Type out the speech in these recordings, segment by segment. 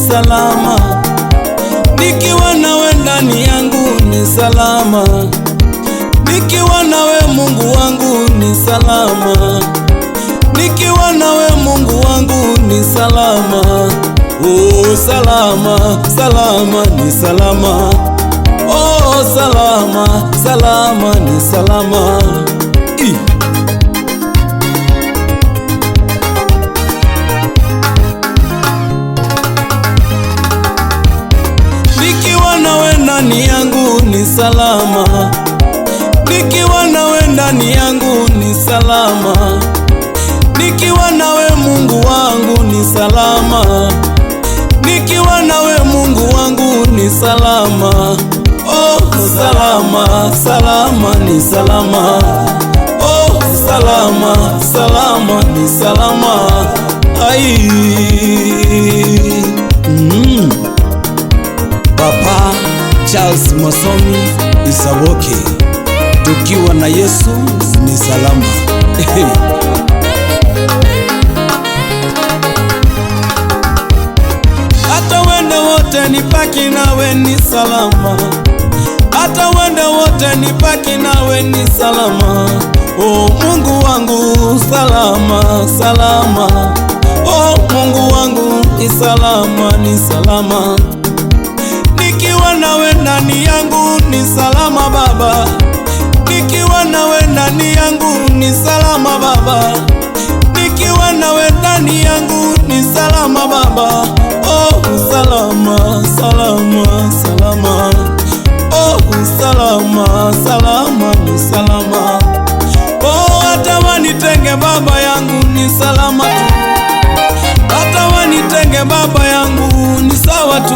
salama, nikiwa nawe ndani yangu ni salama, nikiwa nawe Mungu wangu ni salama, nikiwa nawe Mungu wangu ni salama. Oh, salama, salama ni salama. Oh, salama, salama ni salama. Nikiwa nawe ndani yangu ni salama, nikiwa nawe ndani yangu ni salama, nikiwa nawe Mungu wangu ni salama, nikiwa nawe Mungu wangu ni salama. Oh, salama, salama ni salama. Oh, salama, salama ni salama. Ai. Papa Charles Masomi Isawoke, tukiwa na Yesu ni salama. Hata wende wote nipaki nawe ni salama, hata wende wote nipaki nawe ni salama. Oh, Mungu wangu salama, salama. Oh, Mungu wangu ni salama, ni salama. Nikiwa nawe ndani yangu ni salama Baba, nikiwa nawe ndani yangu ni salama Baba, nikiwa nawe ndani yangu ni salama Baba. Oh, salama, salama, salama. Oh, salama, salama ni salama. Oh, hata wanitenge Baba yangu ni salama tu, hata wanitenge Baba yangu ni sawa tu,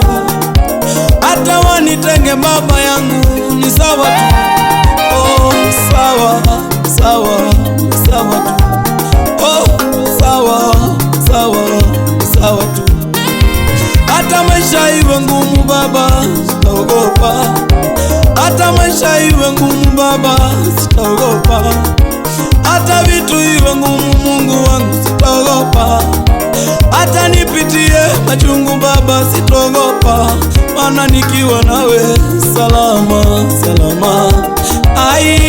hata wanitenge Baba yangu ni sawa tu. Oh, sawa, sawa, sawa tu. Oh, sawa, sawa, sawa tu. Hata maisha iwe ngumu Baba sitaogopa, hata maisha iwe ngumu Baba sitaogopa, hata vitu iwe ngumu Mungu wangu sitaogopa, hata nipitie machungu Baba sitaogopa, maana nikiwa nawe salama, salama. Ai.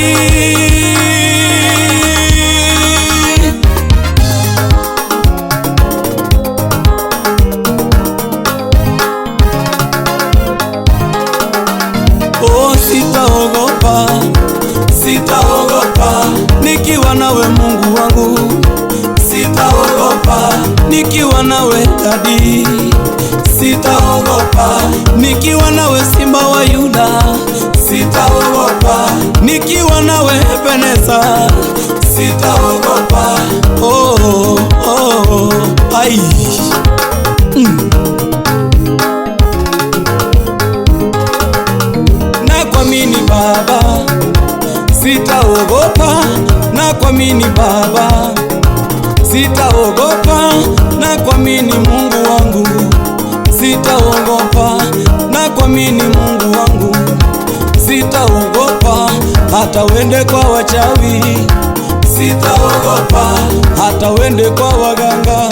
Oh, sitaogopa, sitaogopa, nikiwa nawe Mungu wangu, sitaogopa, nikiwa nawe Dadi, sitaogopa, nikiwa nawe Simba wa Yuda, sitaogopa, nikiwa nawe Ebeneza, sitaogopa. Oh, oh, ai. Nakuamini Baba, sitaogopa, nakuamini Baba, sitaogopa, nakuamini Mungu wangu, sitaogopa, nakuamini Mungu wangu, sitaogopa, hata wende kwa wachawi, sitaogopa, hata wende kwa waganga,